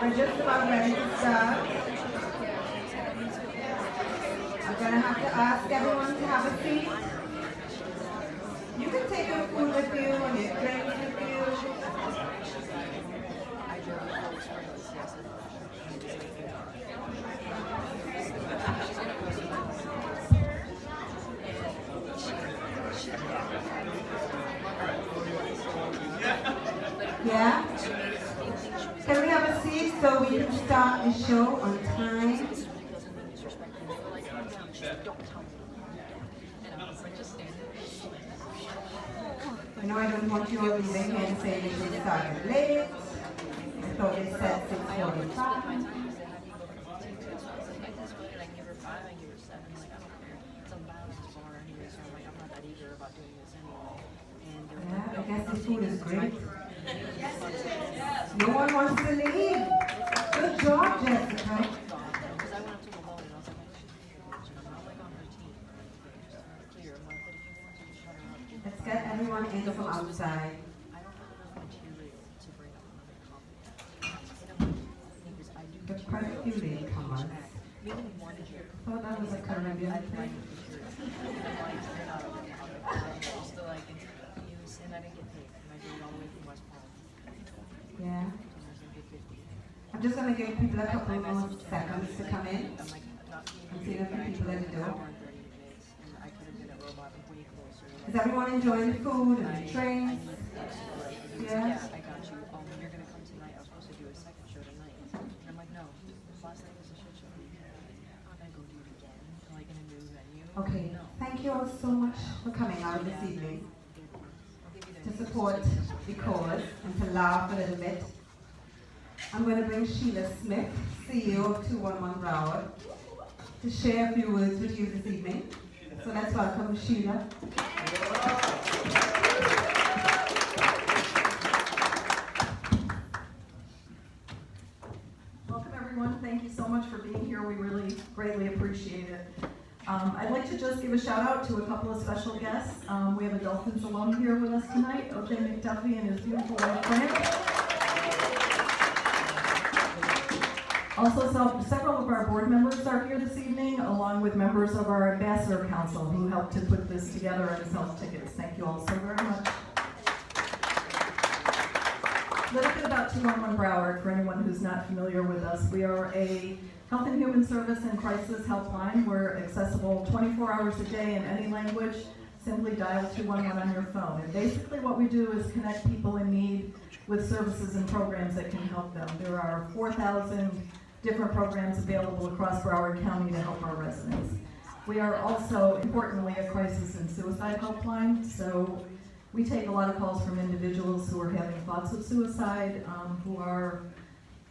We're just about ready to start. I'm going to have to ask everyone to have a seat. You can take your food with you and your drinks with you. Yeah? Can we have a seat so we can start the show on time? I know I don't want you all leaving here and saying we should start late. I thought they said 6:45. Yeah, I guess the food is great. No one wants to leave. Good job, Jessica. Let's get everyone in from outside. There's quite a few latecomers. I thought that was a Caribbean thing. Yeah. I'm just going to give people a couple more seconds to come in. I'm seeing a few people in the door. Is everyone enjoying the food and the drinks? Yeah? Okay, thank you all so much for coming out this evening to support the cause and to laugh a little bit. I'm going to bring Sheila Smith, CEO of 211 Broward, to share a few words with you this evening. So let's welcome Sheila. Welcome everyone. Thank you so much for being here. We really greatly appreciate it. I'd like to just give a shout out to a couple of special guests. We have a Dolphins alum here with us tonight, O.J. McDuffie and his beautiful wife, Fran. Also, several of our board members are here this evening, along with members of our Ambassador Council who helped to put this together and sell tickets. Thank you all so very much. A little bit about 211 Broward for anyone who's not familiar with us. We are a Health and Human Service and Crisis Helpline. We're accessible 24 hours a day in any language. Simply dial 211 on your phone. And basically what we do is connect people in need with services and programs that can help them. There are 4,000 different programs available across Broward County to help our residents. We are also, importantly, a crisis and suicide helpline. So we take a lot of calls from individuals who are having thoughts of suicide, who are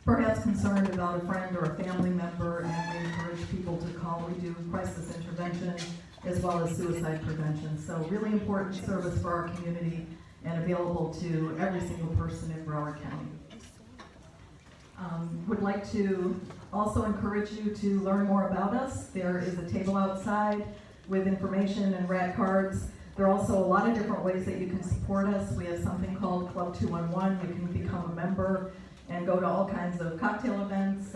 perhaps concerned about a friend or a family member, and we encourage people to call. We do crisis intervention as well as suicide prevention. So really important service for our community and available to every single person in Broward County. Would like to also encourage you to learn more about us. There is a table outside with information and rad cards. There are also a lot of different ways that you can support us. We have something called Club 211. You can become a member and go to all kinds of cocktail events,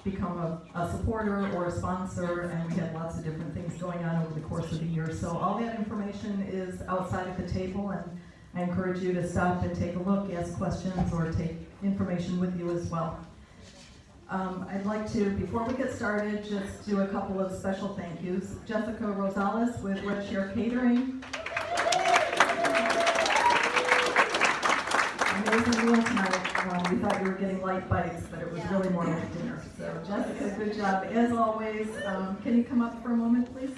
become a supporter or a sponsor, and we have lots of different things going on over the course of the year. So all that information is outside at the table, and I encourage you to stop and take a look, ask questions, or take information with you as well. I'd like to, before we get started, just do a couple of special thank yous. Jessica Rosales with Red Share Catering. Amazing meal tonight. We thought you were getting light bites, but it was really more like dinner. So Jessica, good job as always. Can you come up for a moment, please?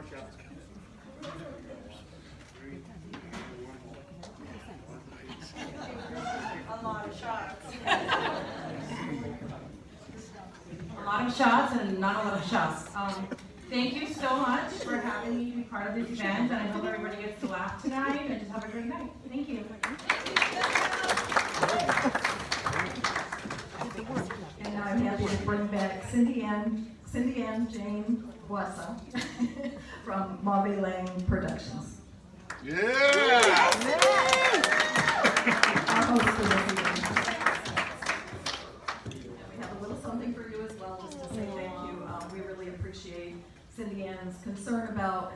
A lot of shots. A lot of shots and not a lot of shots. Thank you so much for having me be part of this event, and I hope everybody gets to laugh tonight and just have a great night. Thank you. And now I'm happy to bring back Cindy Ann Jane Wassa from Mauvais Lane Productions. Yeah! Our host for this evening. We have a little something for you as well, just to say thank you. We really appreciate Cindy Ann's concern about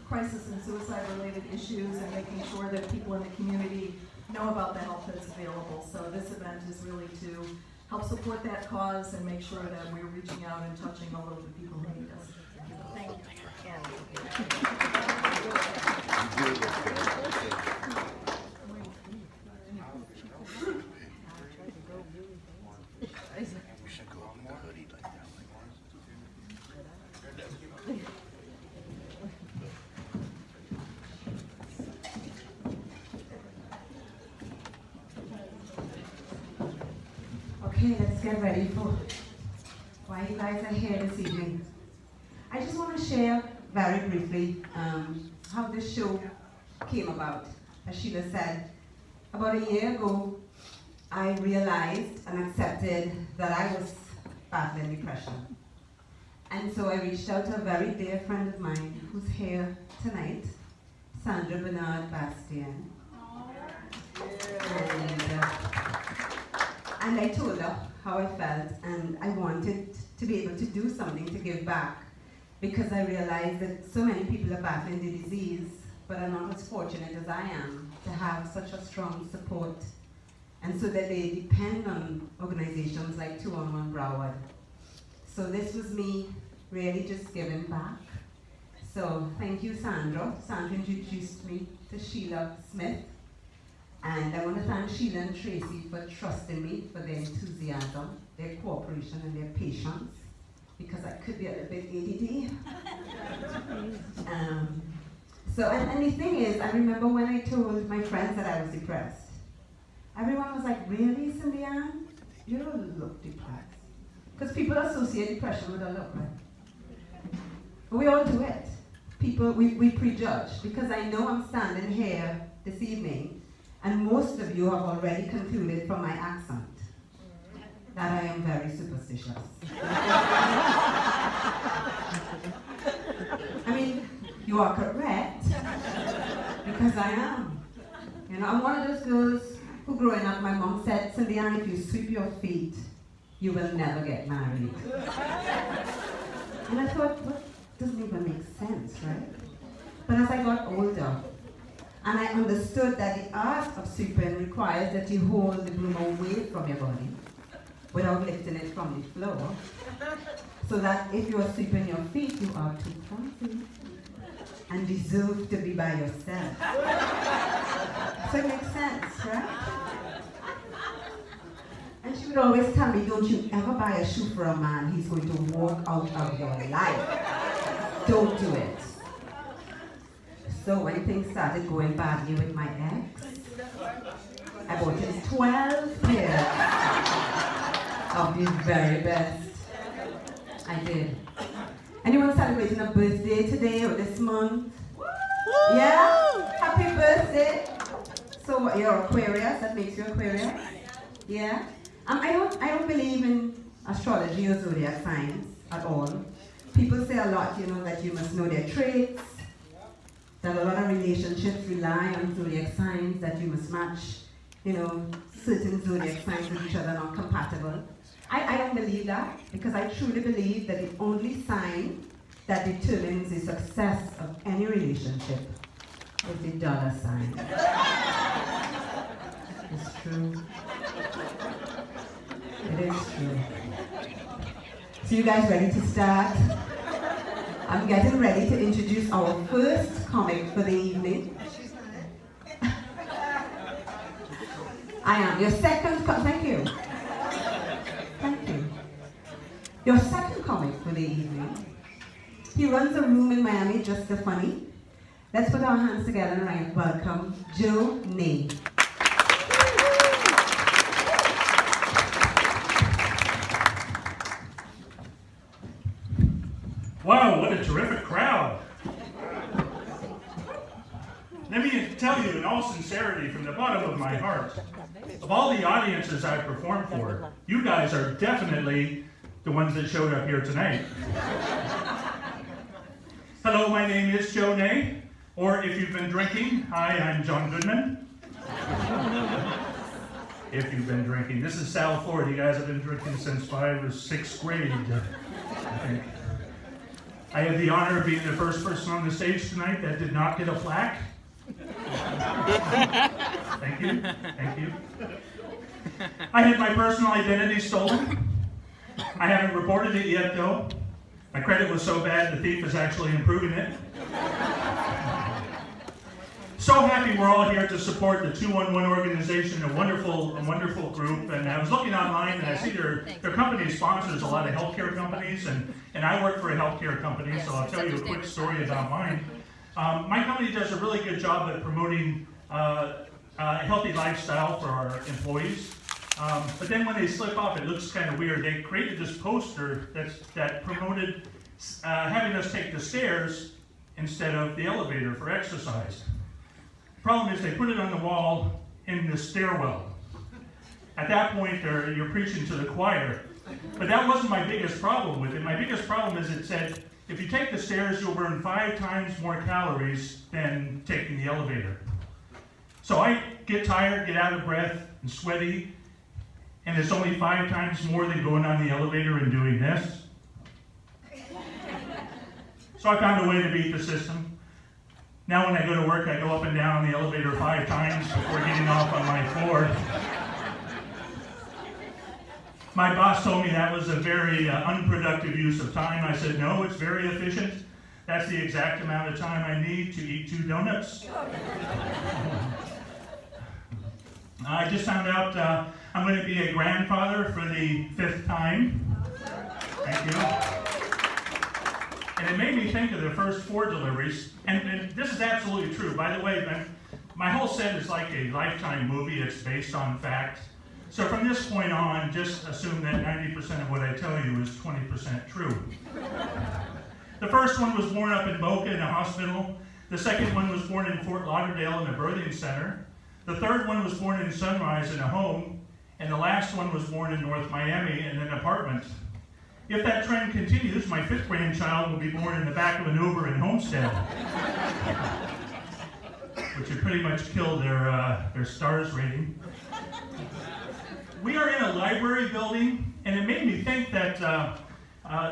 crisis and suicide-related issues and making sure that people in the community know about the help that's available. So this event is really to help support that cause and make sure that we're reaching out and touching all of the people who need us. Thank We should go with the hoodie like that. Okay, let's get ready for why you guys are here this evening. I just want to share very briefly how this show came about. As Sheila said, about a year ago, I realized and accepted that I was battling depression. And so I reached out to a very dear friend of mine who's here tonight, Sandra Bernard Bastian. And I told her how I felt, and I wanted to be able to do something to give back, because I realized that so many people are battling the disease, but are not as fortunate as I am to have such a strong support, and so that they depend on organizations like 211 Broward. So this was me really just giving back. So thank you, Sandra. Sandra introduced me to Sheila Smith. And I want to thank Sheila and Tracy for trusting me, for their enthusiasm, their cooperation, and their patience, because I could be a little bit ADD. And the thing is, I remember when I told my friends that I was depressed, everyone was like, really, Cindy Ann? You don't look depressed. Because people associate depression with a look, right? But we all do it. People, we prejudge, because I know I'm standing here this evening, and most of you have already concluded from my accent that I am very superstitious. I mean, you are correct, because I am. You know, I'm one of those girls who growing up, my mom said, Cindy Ann, if you sweep your feet, you will never get married. And I thought, what doesn't even make sense, right? But as I got older, and I understood that the art of sweeping requires that you hold the broom away from your body without lifting it from the floor, so that if you are sweeping your feet, you are too clumsy and deserve to be by yourself. So it makes sense, right? And she would always tell me, don't you ever buy a shoe for a man, he's going to walk out of your life. Don't do it. So when things started going badly with my ex, I bought him 12 pairs of the very best. I did. Anyone celebrating a birthday today or this month? Yeah? Happy birthday. So you're Aquarius, that makes you Aquarius? Yeah? I don't believe in astrology or zodiac signs at all. People say a lot, you know, that you must know their traits, that a lot of relationships rely on zodiac signs, that you must match, you know, certain zodiac signs with each other, not compatible. I don't believe that, because I truly believe that the only sign that determines the success of any relationship is the dollar sign. It's true. It is true. So you guys ready to start? I'm getting ready to introduce our first comic for the evening. I am. Your second thank you. Thank you. Your second comic for the evening He runs a room in Miami just for funny. Let's put our hands together and welcome Joe Nay. Wow, what a terrific crowd. Let me tell you in all sincerity, from the bottom of my heart, of all the audiences I've performed for, you guys are definitely the ones that showed up here tonight. Hello, my name is Joe Nay, or if you've been drinking, hi, I'm John Goodman. If you've been drinking. This is Sal Ford. You guys have been drinking since 5th or 6th grade, I think. I had the honor of being the first person on the stage tonight that did not get a plaque. Thank you, thank you. I had my personal identity stolen. I haven't reported it yet though. My credit was so bad the thief is actually improving it. So happy we're all here to support the 211 organization, a wonderful group. And I was looking online and I see their company sponsors a lot of healthcare companies, and I work for a healthcare company, so I'll tell you a quick story about mine. My company does a really good job at promoting a healthy lifestyle for our employees. But then when they slip up, it looks kind of weird. They created this poster that promoted having us take the stairs instead of the elevator for exercise. Problem is they put it on the wall in the stairwell. At that point, you're preaching to the choir. But that wasn't my biggest problem with it. My biggest problem is it said, if you take the stairs, you'll burn 5 times more calories than taking the elevator. So I get tired, get out of breath, and sweaty, and it's only 5 times more than going on the elevator and doing this. So I found a way to beat the system. Now when I go to work, I go up and down on the elevator 5 times before getting off on my floor. My boss told me that was a very unproductive use of time. I said, no, it's very efficient. That's the exact amount of time I need to eat 2 donuts. I just found out I'm going to be a grandfather for the 5th time. Thank you. And it made me think of the first 4 deliveries, and this is absolutely true. By the way, my whole set is like a Lifetime movie. It's based on fact. So from this point on, just assume that 90% of what I tell you is 20% true. The first one was born up in Boca in a hospital. The second one was born in Fort Lauderdale in a birthing center. The third one was born in Sunrise in a home. And the last one was born in North Miami in an apartment. If that trend continues, my 5th grandchild will be born in the back of an Uber in Homestead, which would pretty much kill their stars rating. We are in a library building, and it made me think that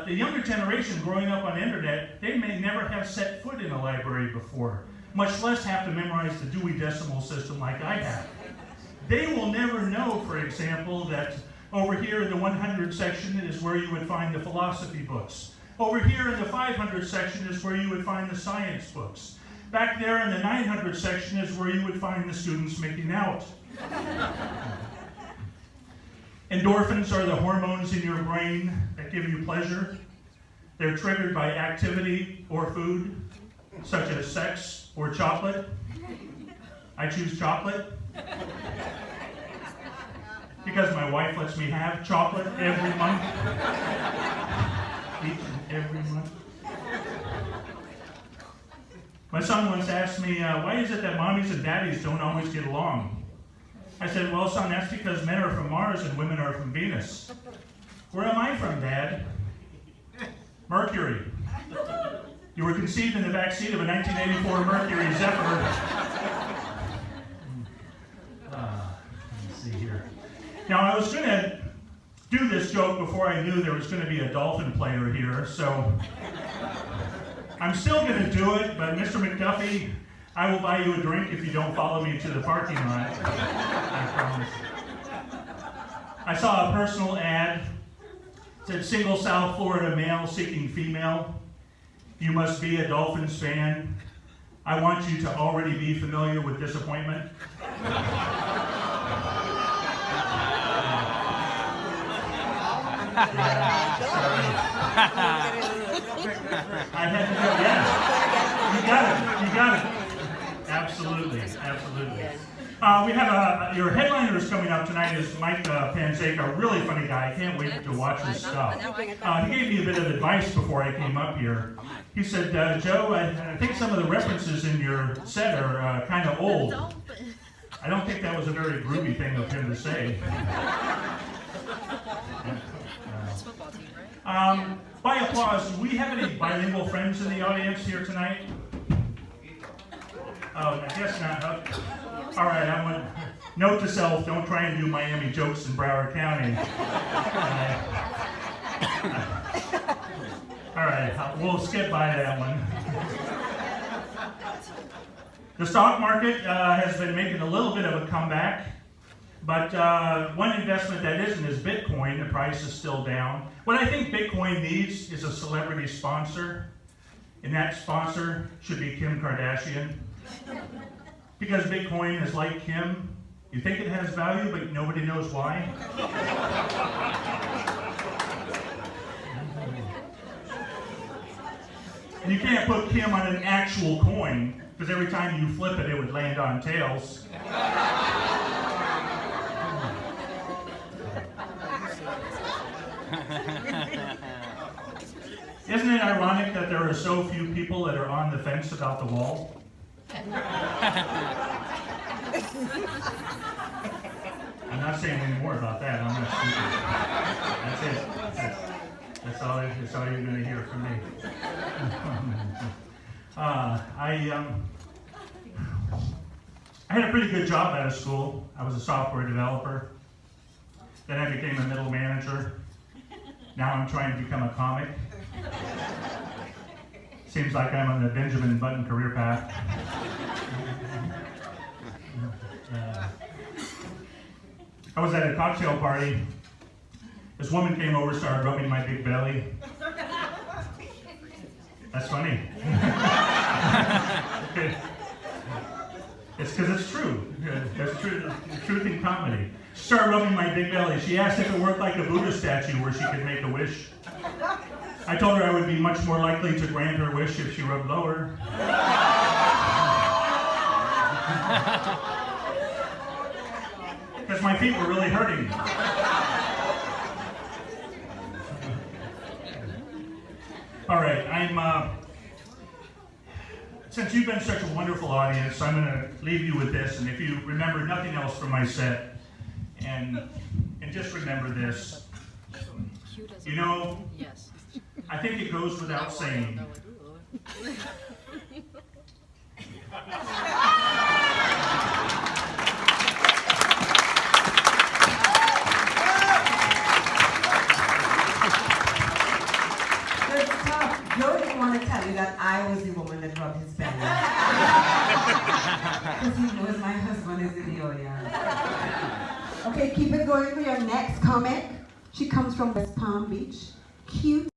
the younger generation growing up on the internet, they may never have set foot in a library before, much less have to memorize the Dewey Decimal System like I have. They will never know, for example, that over here in the 100 section is where you would find the philosophy books. Over here in the 500 section is where you would find the science books. Back there in the 900 section is where you would find the students making out. Endorphins are the hormones in your brain that give you pleasure. They're triggered by activity or food, such as sex or chocolate. I choose chocolate because my wife lets me have chocolate every month. Each and every month. My son once asked me, why is it that mommies and daddies don't always get along? I said, well, son, that's because men are from Mars and women are from Venus. Where am I from, Dad? Mercury. You were conceived in the backseat of a 1984 Mercury Zephyr. Let's see here. Now, I was going to do this joke before I knew there was going to be a dolphin player here, so I'm still going to do it, but Mr. McDuffie, I will buy you a drink if you don't follow me to the parking lot. I promise. I saw a personal ad. It said, single South Florida male seeking female. You must be a Dolphins fan. I want you to already be familiar with disappointment. Yeah, sorry. I had to go, yes. You got it. Absolutely, absolutely. We have your headliners coming up tonight is Mike Panzaka, a really funny guy. I can't wait to watch his stuff. He gave me a bit of advice before I came up here. He said, Joe, I think some of the references in your set are kind of old. I don't think that was a very groovy thing of him to say. By applause, do we have any bilingual friends in the audience here tonight? Oh, I guess not. All right, I'm going to note to self, don't try and do Miami jokes in Broward County. All right, we'll skip by that one. The stock market has been making a little bit of a comeback, but one investment that isn't is Bitcoin. The price is still down. What I think Bitcoin needs is a celebrity sponsor, and that sponsor should be Kim Kardashian. Because Bitcoin is like Kim. You think it has value, but nobody knows why. And you can't put Kim on an actual coin, because every time you flip it, it would land on tails. Isn't it ironic that there are so few people that are on the fence about the wall? I'm not saying any more about that. I'm not stupid. That's it. That's all you're going to hear from me. I had a pretty good job out of school. I was a software developer. Then I became a middle manager. Now I'm trying to become a comic. Seems like I'm on the Benjamin Button career path. I was at a cocktail party. This woman came over, started rubbing my big belly. That's funny. It's because it's true. It's true. Truth in comedy. She started rubbing my big belly. She asked if it worked like a Buddha statue where she could make a wish. I told her I would be much more likely to grant her wish if she rubbed lower. Because my feet were really hurting. All right, since you've been such a wonderful audience, I'm going to leave you with this, and if you remember nothing else from my set, and just remember this, you know, I think it goes without saying. Good stuff. Joe didn't want to tell you that I was the woman that rubbed his belly. Because he knows my husband is in the audience. Okay, keep it going for your next comic. She comes from West Palm Beach. Cute.